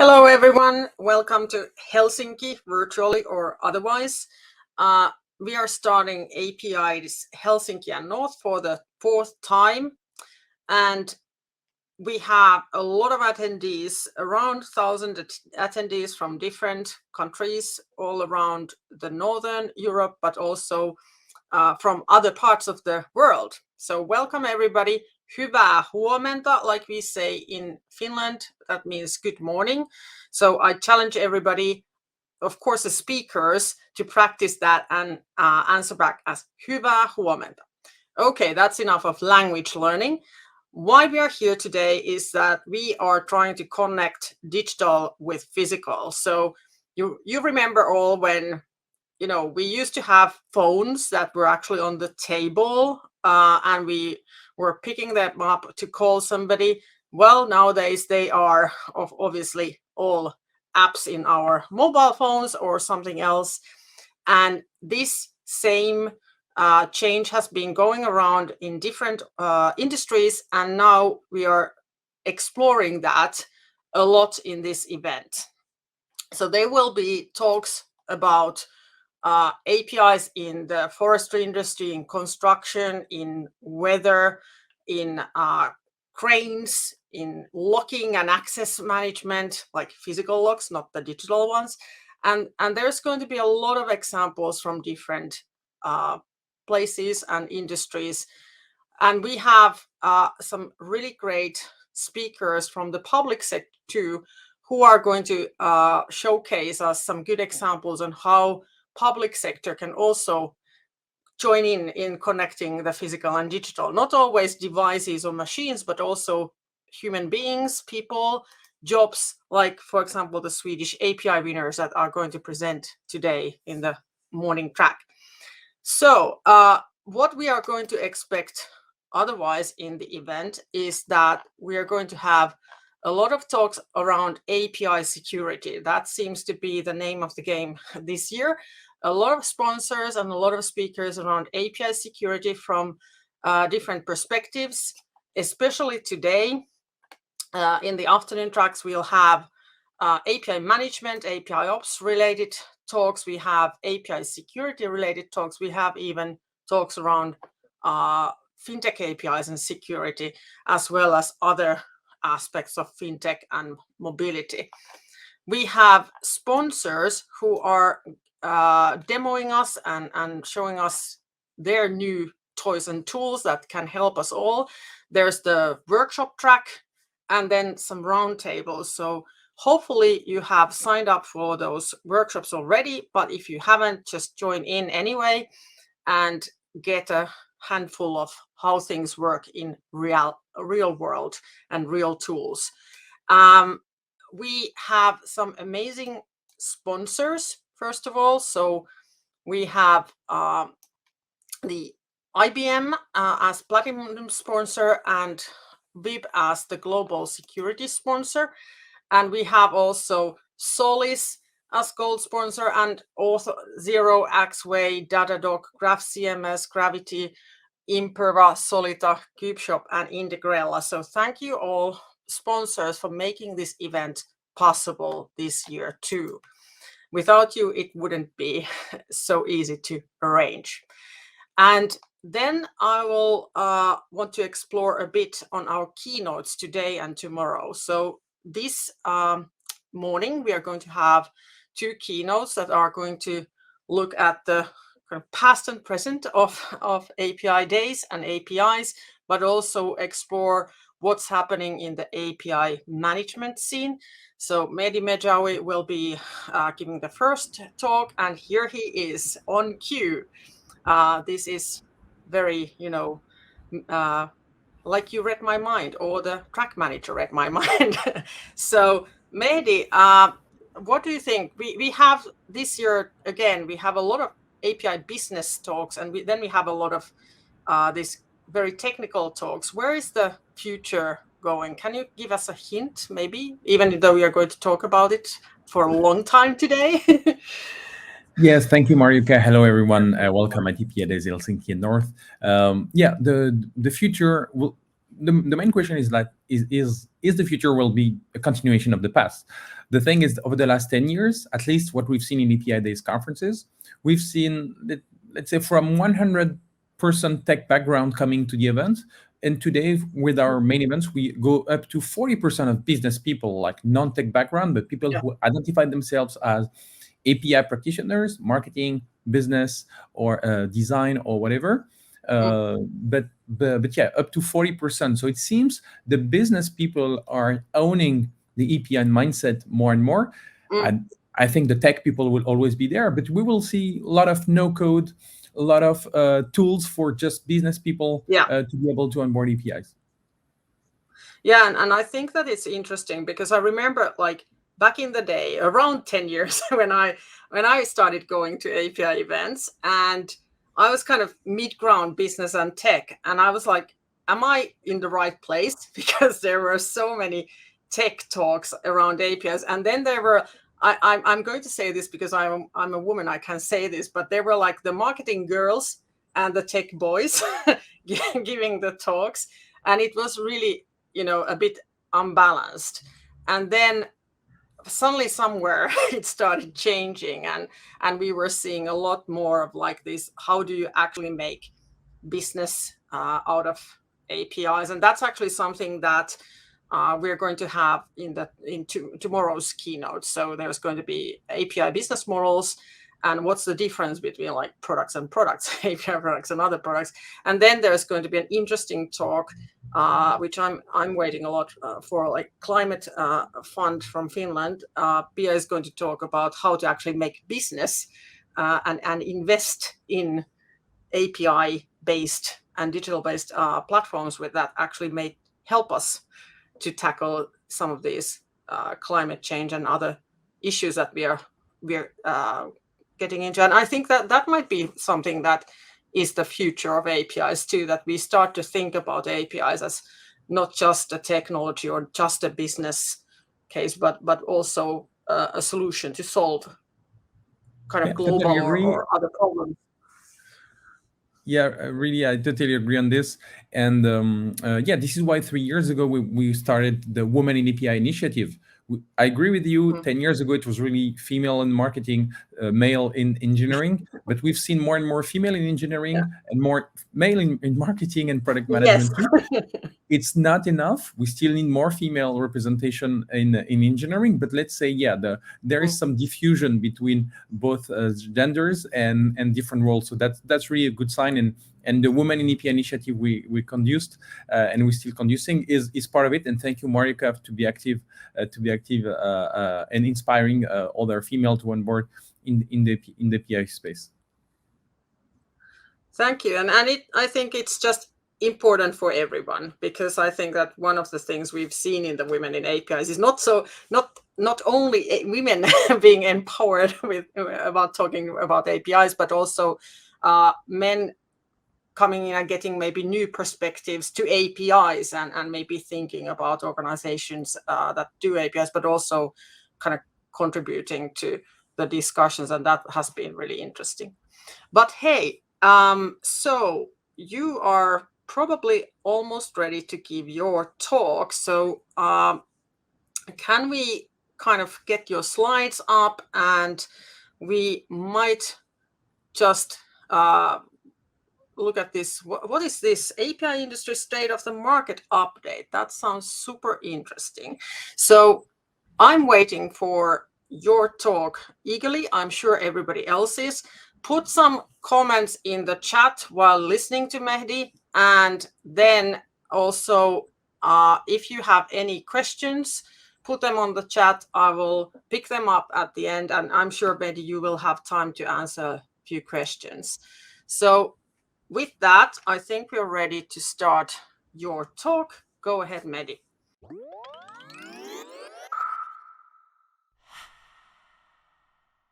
Hello everyone, welcome to Helsinki, virtually or otherwise. We are starting Apidays Helsinki and North for the fourth time, and we have a lot of attendees, around 1,000 attendees from different countries all around the Northern Europe, but also from other parts of the world. So welcome everybody. Hyvää huomenta, like we say in Finland, that means good morning. So I challenge everybody, of course the speakers, to practice that and answer back as hyvää huomenta. Okay, that's enough of language learning. Why we are here today is that we are trying to connect digital with physical. So you remember all when we used to have phones that were actually on the table and we were picking them up to call somebody. Well, nowadays they are obviously all apps in our mobile phones or something else. And this same change has been going around in different industries. And now we are exploring that a lot in this event. So there will be talks about APIs in the forestry industry, in construction, in weather, in cranes, in locking and access management, like physical locks, not the digital ones. And there's going to be a lot of examples from different places and industries. And we have some really great speakers from the public sector too, who are going to showcase us some good examples on how public sector can also join in connecting the physical and digital, not always devices or machines, but also human beings, people, jobs, like, for example, the Swedish API winners that are going to present today in the morning track. So what we are going to expect otherwise in the event is that we are going to have a lot of talks around API security. That seems to be the name of the game this year. A lot of sponsors and a lot of speakers around API security from different perspectives, especially today. In the afternoon tracks, we'll have API management, API ops related talks. We have API security related talks. We have even talks around fintech APIs and security, as well as other aspects of fintech and mobility. We have sponsors who are demoing us and showing us their new toys and tools that can help us all. There's the workshop track and then some roundtables. So hopefully you have signed up for those workshops already, but if you haven't, just join in anyway and get a handful of how things work in real world and real tools. We have some amazing sponsors, first of all. So we have the IBM as platinum sponsor and VIP as the global security sponsor. And we have also Solis as gold sponsor and also Zero, Axway, Datadog, Graph CMS, Gravity, Imperva, Solita, CubeShop, and Integrella. So thank you all sponsors for making this event possible this year too. Without you, it wouldn't be so easy to arrange. And then I will want to explore a bit on our keynotes today and tomorrow. So this morning, we are going to have two keynotes that are going to look at the kind of past and present of API days and APIs, but also explore what's happening in the API management scene. So Mehdi Mejawi will be giving the first talk, and here he is on cue. This is very, like you read my mind, or the track manager read my mind. So Mehdi, what do you think? We have this year, again, we have a lot of API business talks, and then we have a lot of these very technical talks. Where is the future going? Can you give us a hint, maybe, even though we are going to talk about it for a long time today? Yes, thank you, Marjukka. Hello, everyone. Welcome at Apidays Helsinki North. The future the main question is like, is the future will be a continuation of the past? The thing is, over the last 10 years, at least what we've seen in API Days conferences, we've seen that, let's say, from 100% tech background coming to the event. And today, with our main events, we go up to 40% of business people, like non-tech background, but people Yeah. who identify themselves as API practitioners, marketing, business, or design, or whatever. But yeah, up to 40%. So it seems the business people are owning the API mindset more and more. And I think the tech people will always be there, but we will see a lot of no code, a lot of tools for just business people Yeah. to be able to onboard APIs. Yeah, and I think that it's interesting because I remember, like, back in the day, around 10 years when I started going to API events, and I was kind of mid-ground business and tech, and I was like, am I in the right place? Because there were so many tech talks around APIs, and then there were, I'm going to say this because I'm a woman, I can say this, but there were like the marketing girls and the tech boys giving the talks, and it was really, a bit unbalanced. And then suddenly somewhere it started changing, and we were seeing a lot more of like this, how do you actually make business out of APIs? And that's actually something that we're going to have in tomorrow's keynote. So there's going to be API business models, and what's the difference between like products and products, API products and other products. And then there's going to be an interesting talk, which I'm waiting a lot for, like climate fund from Finland. Pia is going to talk about how to actually make business and invest in API-based and digital-based platforms with that actually may help us to tackle some of these climate change and other issues that we're getting into. And I think that might be something that is the future of APIs too, that we start to think about APIs as not just a technology or just a business case, but also a solution to solve kind of global Totally agree. or other problems. Yeah, really, I totally agree on this. And yeah, this is why 3 years ago we started the Women in API initiative. I agree with you. 10 years ago, it was really female in marketing, male in engineering. But we've seen more and more female in engineering and more male in marketing and product management too. It's not enough. We still need more female representation in engineering. But let's say, yeah, there is some diffusion between both genders and different roles. So that's really a good sign. And the Women in API initiative we conducted and we're still conducting is part of it. And thank you, Marjukka, to be active and inspiring other female to onboard in the API space. Thank you. And I think it's just important for everyone, because I think that one of the things we've seen in the Women in APIs is not only women being empowered about talking about APIs, but also men coming in and getting maybe new perspectives to APIs and maybe thinking about organizations that do APIs, but also kind of contributing to the discussions. And that has been really interesting. But hey, so you are probably almost ready to give your talk. So can we kind of get your slides up, and we might just look at this. What is this? API industry state of the market update. That sounds super interesting. So I'm waiting for your talk eagerly. I'm sure everybody else is. Put some comments in the chat while listening to Mehdi. And then also, if you have any questions, put them on the chat. I will pick them up at the end. And I'm sure, Mehdi, you will have time to answer a few questions. So with that, I think we're ready to start your talk. Go ahead, Mehdi.